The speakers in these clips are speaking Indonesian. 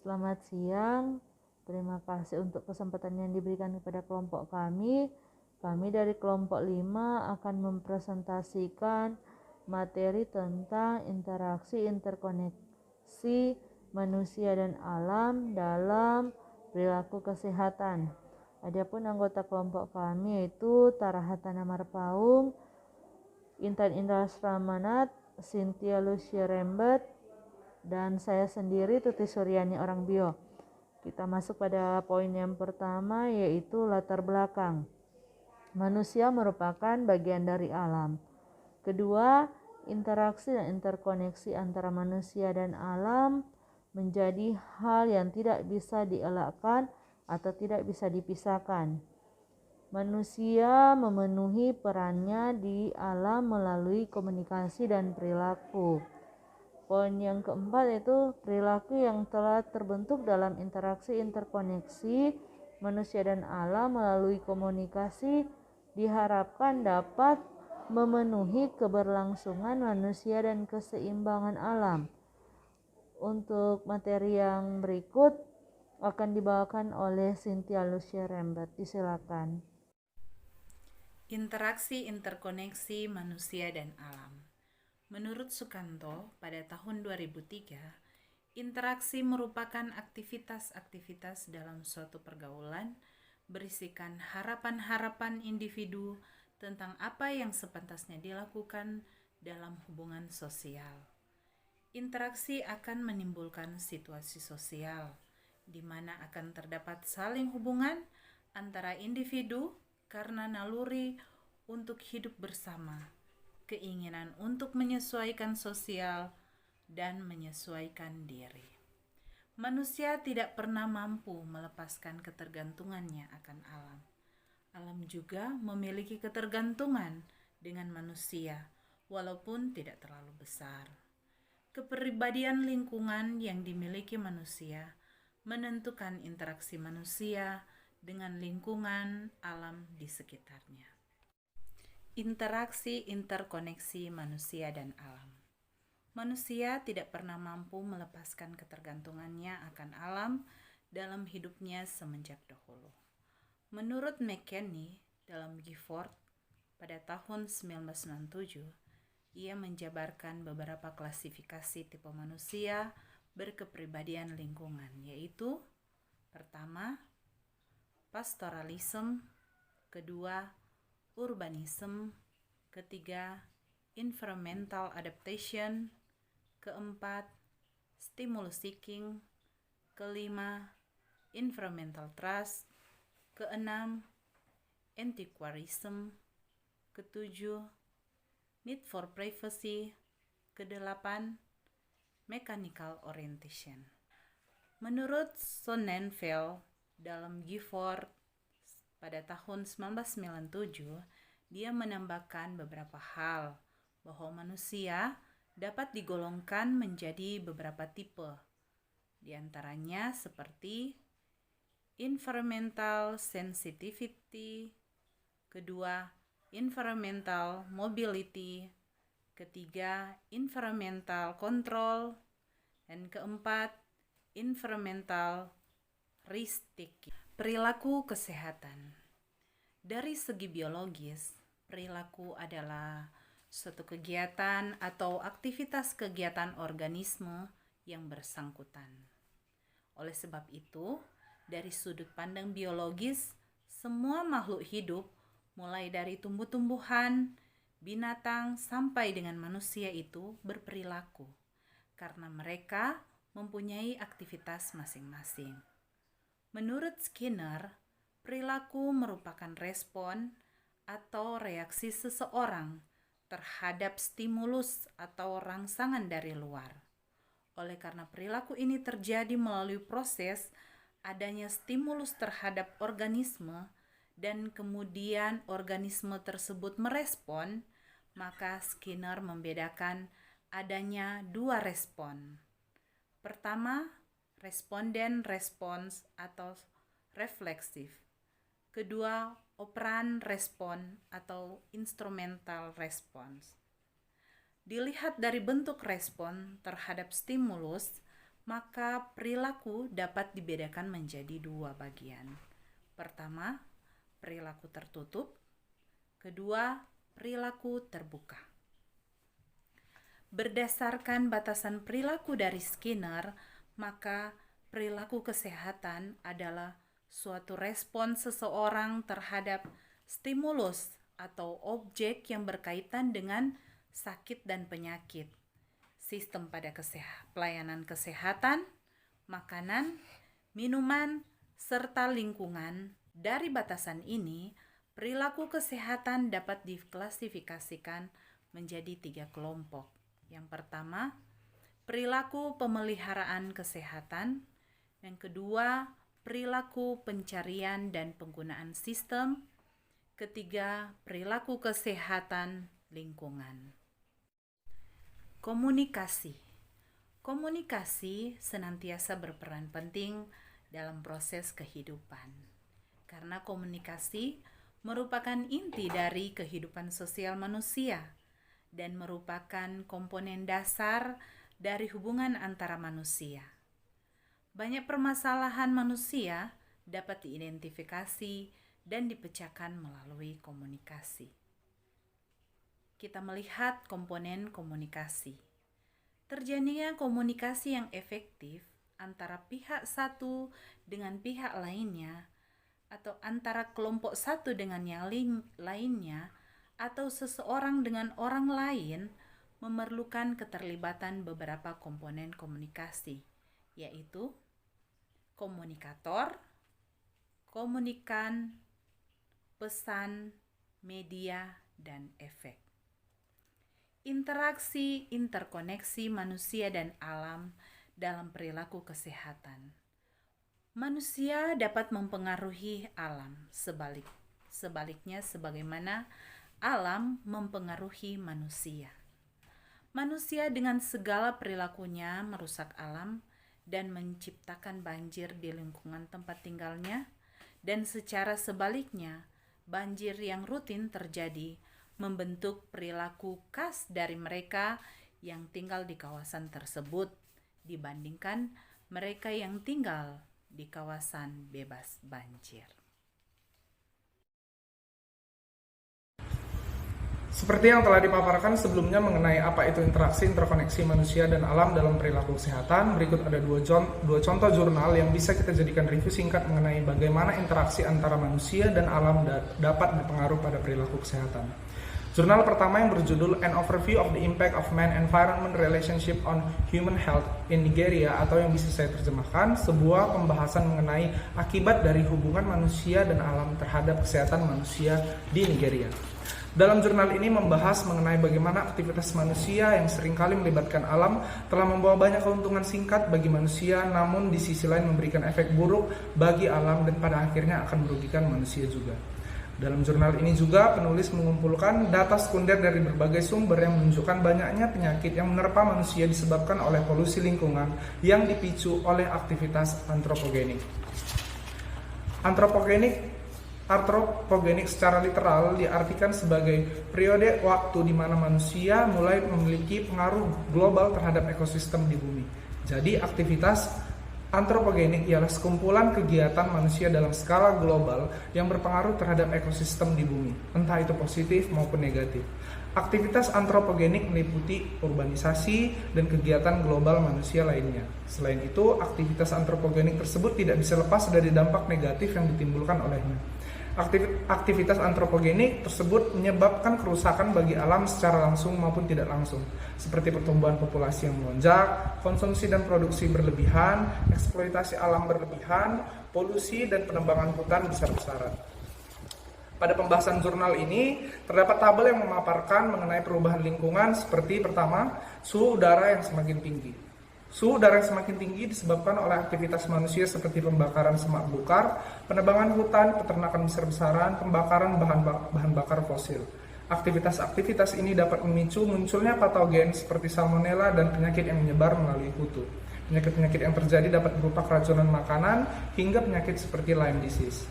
Selamat siang, terima kasih untuk kesempatan yang diberikan kepada kelompok kami. Kami dari kelompok 5 akan mempresentasikan materi tentang interaksi interkoneksi manusia dan alam dalam perilaku kesehatan. Adapun anggota kelompok kami yaitu Tarahatana Marpaung, Intan Indra Ramanat, Cynthia Lucia Rembet, dan saya sendiri Tuti Suryani orang bio. Kita masuk pada poin yang pertama, yaitu latar belakang. Manusia merupakan bagian dari alam. Kedua, interaksi dan interkoneksi antara manusia dan alam menjadi hal yang tidak bisa dielakkan atau tidak bisa dipisahkan. Manusia memenuhi perannya di alam melalui komunikasi dan perilaku. Poin yang keempat yaitu perilaku yang telah terbentuk dalam interaksi interkoneksi manusia dan alam melalui komunikasi diharapkan dapat memenuhi keberlangsungan manusia dan keseimbangan alam. Untuk materi yang berikut akan dibawakan oleh Cynthia Lucia Rembet. Disilakan. Interaksi interkoneksi manusia dan alam. Menurut Sukanto, pada tahun 2003, interaksi merupakan aktivitas-aktivitas dalam suatu pergaulan berisikan harapan-harapan individu tentang apa yang sepantasnya dilakukan dalam hubungan sosial. Interaksi akan menimbulkan situasi sosial, di mana akan terdapat saling hubungan antara individu karena naluri untuk hidup bersama, keinginan untuk menyesuaikan sosial, dan menyesuaikan diri. Manusia tidak pernah mampu melepaskan ketergantungannya akan alam. Alam juga memiliki ketergantungan dengan manusia, walaupun tidak terlalu besar. Kepribadian lingkungan yang dimiliki manusia menentukan interaksi manusia dengan lingkungan alam di sekitarnya. Interaksi interkoneksi manusia dan alam. Manusia tidak pernah mampu melepaskan ketergantungannya akan alam dalam hidupnya semenjak dahulu. Menurut McKinney dalam Gifford pada tahun 1997, ia menjabarkan beberapa klasifikasi tipe manusia berkepribadian lingkungan, yaitu pertama, pastoralisme, kedua, urbanisme, ketiga, environmental adaptation, keempat, stimulus seeking, kelima, environmental trust, keenam, antiquarism, ketujuh, need for privacy, kedelapan, mechanical orientation. Menurut Sonnenfeld dalam Gifford pada tahun 1997, dia menambahkan beberapa hal bahwa manusia dapat digolongkan menjadi beberapa tipe. Di antaranya seperti environmental sensitivity, kedua, environmental mobility, ketiga, environmental control, dan keempat, environmental risk taking. Perilaku kesehatan. Dari segi biologis, perilaku adalah suatu kegiatan atau aktivitas kegiatan organisme yang bersangkutan. Oleh sebab itu, dari sudut pandang biologis, semua makhluk hidup, mulai dari tumbuh-tumbuhan, binatang, sampai dengan manusia itu berperilaku, karena mereka mempunyai aktivitas masing-masing. Menurut Skinner, perilaku merupakan respon atau reaksi seseorang terhadap stimulus atau rangsangan dari luar. Oleh karena perilaku ini terjadi melalui proses adanya stimulus terhadap organisme dan kemudian organisme tersebut merespon, maka Skinner membedakan adanya dua respon. Pertama, responden respons atau refleksif. Kedua, operan respon atau instrumental response. Dilihat dari bentuk respon terhadap stimulus, maka perilaku dapat dibedakan menjadi dua bagian. Pertama, perilaku tertutup. Kedua, perilaku terbuka. Berdasarkan batasan perilaku dari Skinner, maka perilaku kesehatan adalah suatu respon seseorang terhadap stimulus atau objek yang berkaitan dengan sakit dan penyakit, sistem pada pelayanan kesehatan, makanan, minuman, serta lingkungan. Dari batasan ini, perilaku kesehatan dapat diklasifikasikan menjadi 3 kelompok. Yang pertama, perilaku pemeliharaan kesehatan. Yang kedua, perilaku pencarian dan penggunaan sistem. Ketiga, perilaku kesehatan lingkungan. Komunikasi. Komunikasi senantiasa berperan penting dalam proses kehidupan. Karena komunikasi merupakan inti dari kehidupan sosial manusia dan merupakan komponen dasar dari hubungan antara manusia. Banyak permasalahan manusia dapat diidentifikasi dan dipecahkan melalui komunikasi. Kita melihat komponen komunikasi. Terjadinya komunikasi yang efektif antara pihak satu dengan pihak lainnya, atau antara kelompok satu dengan yang lainnya, atau seseorang dengan orang lain, memerlukan keterlibatan beberapa komponen komunikasi, yaitu komunikator, komunikan, pesan, media, dan efek. Interaksi interkoneksi manusia dan alam dalam perilaku kesehatan. Manusia dapat mempengaruhi alam, sebaliknya sebagaimana alam mempengaruhi manusia. Manusia dengan segala perilakunya merusak alam dan menciptakan banjir di lingkungan tempat tinggalnya, dan secara sebaliknya, banjir yang rutin terjadi membentuk perilaku khas dari mereka yang tinggal di kawasan tersebut dibandingkan mereka yang tinggal di kawasan bebas banjir. Seperti yang telah dipaparkan sebelumnya mengenai apa itu interaksi interkoneksi manusia dan alam dalam perilaku kesehatan, berikut ada dua contoh jurnal yang bisa kita jadikan review singkat mengenai bagaimana interaksi antara manusia dan alam dapat berpengaruh pada perilaku kesehatan. Jurnal pertama yang berjudul An Overview of the Impact of Man-Environment Relationship on Human Health in Nigeria, atau yang bisa saya terjemahkan, sebuah pembahasan mengenai akibat dari hubungan manusia dan alam terhadap kesehatan manusia di Nigeria. Dalam jurnal ini membahas mengenai bagaimana aktivitas manusia yang seringkali melibatkan alam telah membawa banyak keuntungan singkat bagi manusia, namun di sisi lain memberikan efek buruk bagi alam dan pada akhirnya akan merugikan manusia juga. Dalam jurnal ini juga penulis mengumpulkan data sekunder dari berbagai sumber yang menunjukkan banyaknya penyakit yang menerpa manusia disebabkan oleh polusi lingkungan yang dipicu oleh aktivitas antropogenik. Antropogenik secara literal diartikan sebagai periode waktu di mana manusia mulai memiliki pengaruh global terhadap ekosistem di bumi. Jadi aktivitas antropogenik ialah sekumpulan kegiatan manusia dalam skala global yang berpengaruh terhadap ekosistem di bumi, entah itu positif maupun negatif. Aktivitas antropogenik meliputi urbanisasi dan kegiatan global manusia lainnya. Selain itu, aktivitas antropogenik tersebut tidak bisa lepas dari dampak negatif yang ditimbulkan olehnya. Aktivitas antropogenik tersebut menyebabkan kerusakan bagi alam secara langsung maupun tidak langsung, seperti pertumbuhan populasi yang melonjak, konsumsi dan produksi berlebihan, eksploitasi alam berlebihan, polusi, dan penebangan hutan besar-besaran. Pada pembahasan jurnal ini, terdapat tabel yang memaparkan mengenai perubahan lingkungan seperti pertama, suhu udara yang semakin tinggi. Suhu udara yang semakin tinggi disebabkan oleh aktivitas manusia seperti pembakaran semak belukar, penebangan hutan, peternakan besar-besaran, pembakaran bahan bakar fosil. Aktivitas-aktivitas ini dapat memicu munculnya patogen seperti salmonella dan penyakit yang menyebar melalui kutu. Penyakit-penyakit yang terjadi dapat berupa keracunan makanan hingga penyakit seperti Lyme disease.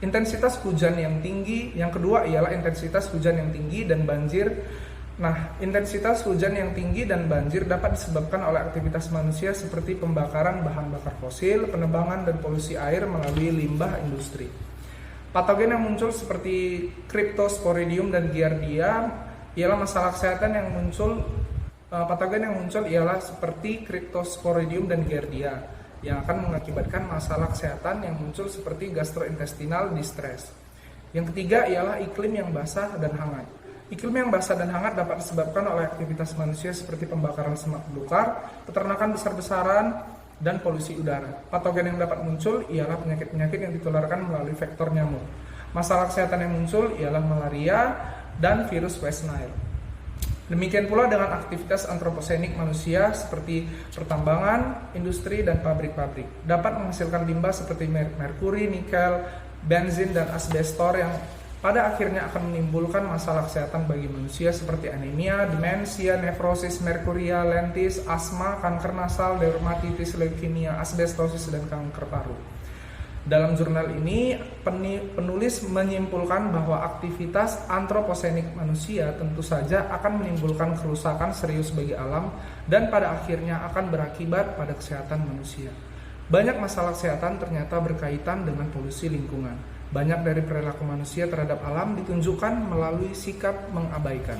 Intensitas hujan yang tinggi, yang kedua ialah intensitas hujan yang tinggi dan banjir Nah, intensitas hujan yang tinggi dan banjir dapat disebabkan oleh aktivitas manusia seperti pembakaran bahan bakar fosil, penebangan dan polusi air melalui limbah industri. Patogen yang muncul seperti Cryptosporidium dan Giardia ialah masalah kesehatan yang muncul. Patogen yang muncul ialah seperti Cryptosporidium dan Giardia yang akan mengakibatkan masalah kesehatan yang muncul seperti gastrointestinal distress. Yang ketiga ialah iklim yang basah dan hangat. Iklim yang basah dan hangat dapat disebabkan oleh aktivitas manusia seperti pembakaran semak belukar, peternakan besar-besaran, dan polusi udara. Patogen yang dapat muncul ialah penyakit-penyakit yang ditularkan melalui vektor nyamuk. Masalah kesehatan yang muncul ialah malaria dan virus West Nile. Demikian pula dengan aktivitas antroposenik manusia seperti pertambangan, industri, dan pabrik-pabrik. Dapat menghasilkan limbah seperti merkuri, nikel, benzin, dan asbestor yang pada akhirnya akan menimbulkan masalah kesehatan bagi manusia seperti anemia, demensia, nefrosis, merkuria, lentis, asma, kanker nasal, dermatitis, leukemia, asbestosis, dan kanker paru. Dalam jurnal ini, penulis menyimpulkan bahwa aktivitas antroposenik manusia tentu saja akan menimbulkan kerusakan serius bagi alam dan pada akhirnya akan berakibat pada kesehatan manusia. Banyak masalah kesehatan ternyata berkaitan dengan polusi lingkungan. Banyak dari perilaku manusia terhadap alam ditunjukkan melalui sikap mengabaikan.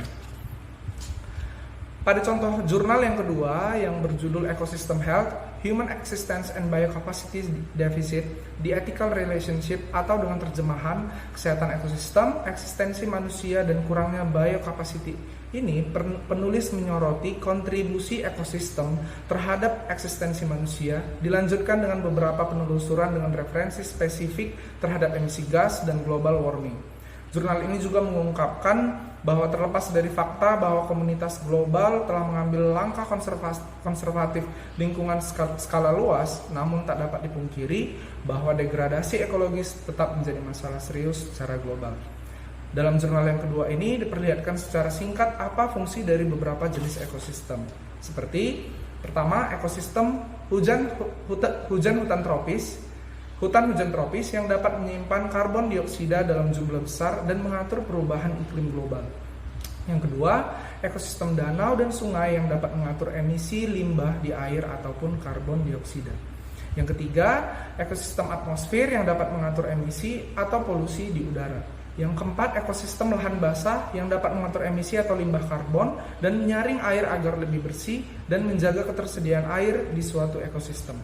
Pada contoh jurnal yang kedua yang berjudul Ecosystem Health, Human Existence and Biocapacity Deficit, The Ethical Relationship atau dengan terjemahan kesehatan ekosistem, eksistensi manusia dan kurangnya biocapacity. Ini penulis menyoroti kontribusi ekosistem terhadap eksistensi manusia, dilanjutkan dengan beberapa penelusuran dengan referensi spesifik terhadap emisi gas dan global warming. Jurnal ini juga mengungkapkan bahwa terlepas dari fakta bahwa komunitas global telah mengambil langkah konservatif lingkungan skala luas, namun tak dapat dipungkiri bahwa degradasi ekologis tetap menjadi masalah serius secara global. Dalam jurnal yang kedua ini diperlihatkan secara singkat apa fungsi dari beberapa jenis ekosistem. Seperti pertama, ekosistem hujan hutan tropis. Hutan hujan tropis yang dapat menyimpan karbon dioksida dalam jumlah besar dan mengatur perubahan iklim global. Yang kedua, ekosistem danau dan sungai yang dapat mengatur emisi limbah di air ataupun karbon dioksida. Yang ketiga, ekosistem atmosfer yang dapat mengatur emisi atau polusi di udara. Yang keempat, ekosistem lahan basah yang dapat mengatur emisi atau limbah karbon dan menyaring air agar lebih bersih dan menjaga ketersediaan air di suatu ekosistem.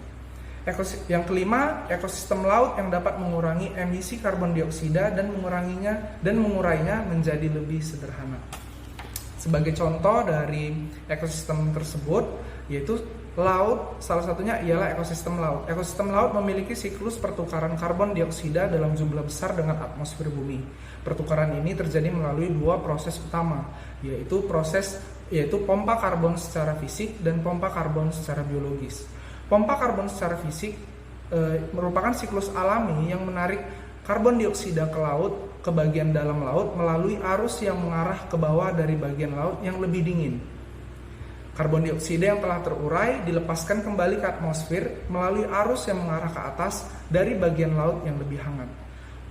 Yang kelima, ekosistem laut yang dapat mengurangi emisi karbon dioksida dan mengurainya menjadi lebih sederhana. Sebagai contoh dari ekosistem tersebut, yaitu laut, salah satunya ialah ekosistem laut. Ekosistem laut memiliki siklus pertukaran karbon dioksida dalam jumlah besar dengan atmosfer bumi. Pertukaran ini terjadi melalui dua proses utama, yaitu pompa karbon secara fisik dan pompa karbon secara biologis. Pompa karbon secara fisik merupakan siklus alami yang menarik karbon dioksida ke laut, ke bagian dalam laut melalui arus yang mengarah ke bawah dari bagian laut yang lebih dingin. Karbon dioksida yang telah terurai dilepaskan kembali ke atmosfer melalui arus yang mengarah ke atas dari bagian laut yang lebih hangat.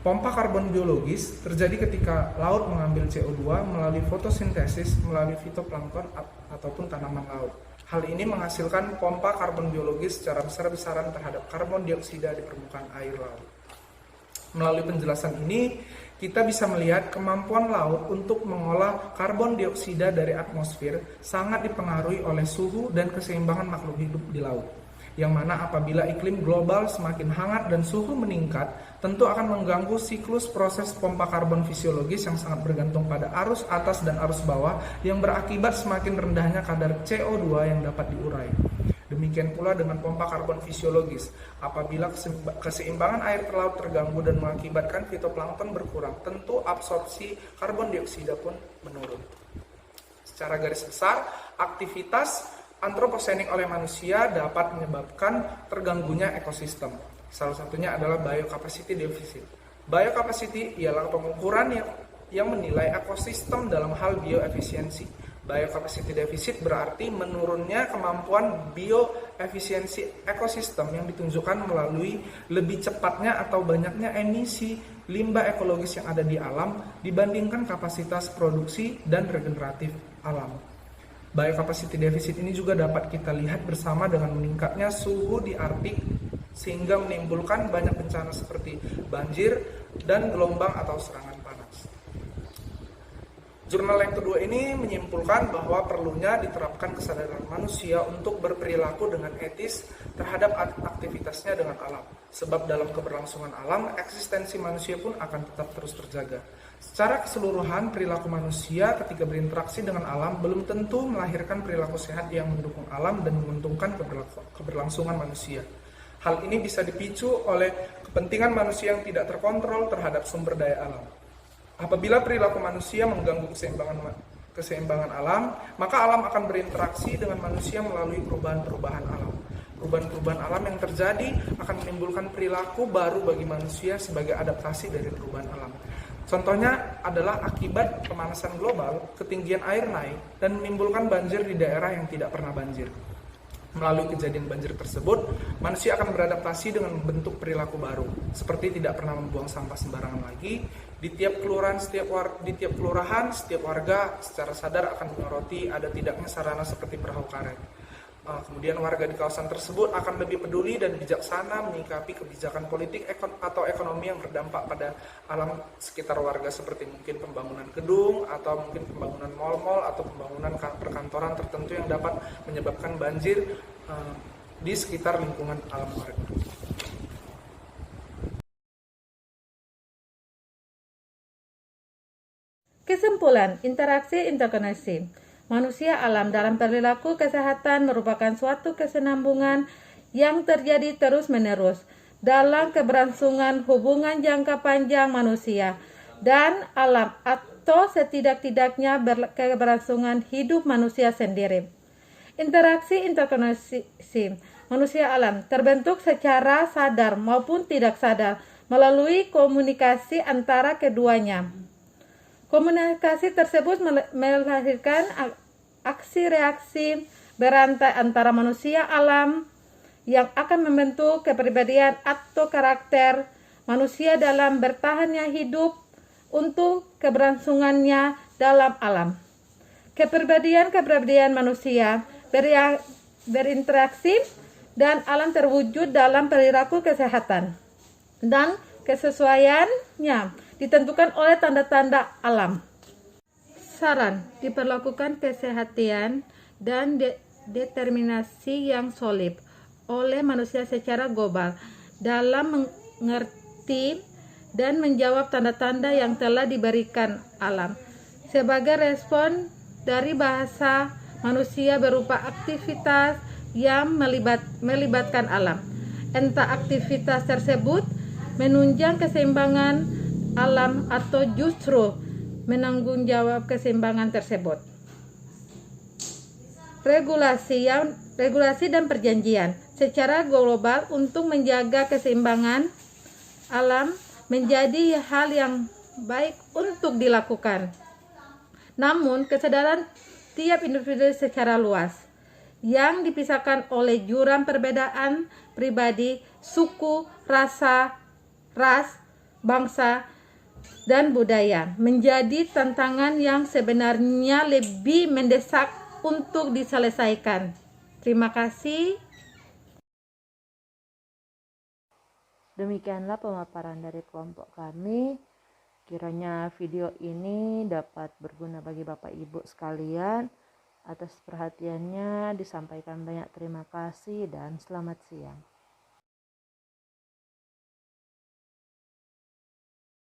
Pompa karbon biologis terjadi ketika laut mengambil CO2 melalui fotosintesis melalui fitoplankton ataupun tanaman laut. Hal ini menghasilkan pompa karbon biologis secara besar-besaran terhadap karbon dioksida di permukaan air laut. Melalui penjelasan ini, kita bisa melihat kemampuan laut untuk mengolah karbon dioksida dari atmosfer sangat dipengaruhi oleh suhu dan keseimbangan makhluk hidup di laut. Yang mana apabila iklim global semakin hangat dan suhu meningkat, tentu akan mengganggu siklus proses pompa karbon fisiologis yang sangat bergantung pada arus atas dan arus bawah yang berakibat semakin rendahnya kadar CO2 yang dapat diurai. Demikian pula dengan pompa karbon fisiologis. Apabila keseimbangan air laut terganggu dan mengakibatkan fitoplankton berkurang, tentu absorpsi karbon dioksida pun menurun. Secara garis besar, aktivitas antroposenik oleh manusia dapat menyebabkan terganggunya ekosistem. Salah satunya adalah biocapacity deficit. Biocapacity ialah pengukuran yang menilai ekosistem dalam hal bioefisiensi. Biocapacity deficit berarti menurunnya kemampuan bioefisiensi ekosistem yang ditunjukkan melalui lebih cepatnya atau banyaknya emisi limbah ekologis yang ada di alam dibandingkan kapasitas produksi dan regeneratif alam. Biocapacity deficit ini juga dapat kita lihat bersama dengan meningkatnya suhu di Arktik sehingga menimbulkan banyak bencana seperti banjir dan gelombang atau serangan panas. Jurnal yang kedua ini menyimpulkan bahwa perlunya diterapkan kesadaran manusia untuk berperilaku dengan etis terhadap aktivitasnya dengan alam. Sebab dalam keberlangsungan alam, eksistensi manusia pun akan tetap terus terjaga. Secara keseluruhan, perilaku manusia ketika berinteraksi dengan alam belum tentu melahirkan perilaku sehat yang mendukung alam dan menguntungkan keberlangsungan manusia. Hal ini bisa dipicu oleh kepentingan manusia yang tidak terkontrol terhadap sumber daya alam. Apabila perilaku manusia mengganggu keseimbangan alam, maka alam akan berinteraksi dengan manusia melalui perubahan-perubahan alam. Perubahan-perubahan alam yang terjadi akan menimbulkan perilaku baru bagi manusia sebagai adaptasi dari perubahan alam. Contohnya adalah akibat pemanasan global, ketinggian air naik, dan menimbulkan banjir di daerah yang tidak pernah banjir. Melalui kejadian banjir tersebut, manusia akan beradaptasi dengan membentuk perilaku baru, seperti tidak pernah membuang sampah sembarangan lagi. Di tiap kelurahan, setiap warga secara sadar akan menyoroti ada tidaknya sarana seperti perahu karet. Kemudian warga di kawasan tersebut akan lebih peduli dan bijaksana menyikapi kebijakan politik atau ekonomi yang berdampak pada alam sekitar warga, seperti mungkin pembangunan gedung atau mungkin pembangunan mal-mal atau pembangunan perkantoran tertentu yang dapat menyebabkan banjir di sekitar lingkungan alam warga. Kesimpulan, interaksi interkoneksi manusia alam dalam perilaku kesehatan merupakan suatu kesinambungan yang terjadi terus-menerus dalam keberlangsungan hubungan jangka panjang manusia dan alam atau setidak-tidaknya keberlangsungan hidup manusia sendiri. Interaksi interkoneksi manusia alam terbentuk secara sadar maupun tidak sadar melalui komunikasi antara keduanya. Komunikasi tersebut melahirkan aksi-reaksi berantai antara manusia alam yang akan membentuk kepribadian atau karakter manusia dalam bertahannya hidup untuk keberlangsungannya dalam alam. Kepribadian manusia berinteraksi dan alam terwujud dalam perilaku kesehatan dan kesesuaiannya ditentukan oleh tanda-tanda alam. Saran, diperlakukan kesehatan dan determinasi yang solid oleh manusia secara global dalam mengerti dan menjawab tanda-tanda yang telah diberikan alam. Sebagai respon dari bahasa manusia berupa aktivitas yang melibatkan alam. Entah aktivitas tersebut menunjang keseimbangan alam atau justru menanggung jawab keseimbangan tersebut. Regulasi dan perjanjian secara global untuk menjaga keseimbangan alam menjadi hal yang baik untuk dilakukan. Namun, kesadaran tiap individu secara luas yang dipisahkan oleh jurang perbedaan pribadi, suku, ras, bangsa, dan budaya menjadi tantangan yang sebenarnya lebih mendesak untuk diselesaikan. Terima kasih. Demikianlah pemaparan dari kelompok kami. Kiranya video ini dapat berguna bagi Bapak Ibu sekalian. Atas perhatiannya disampaikan banyak terima kasih dan selamat siang.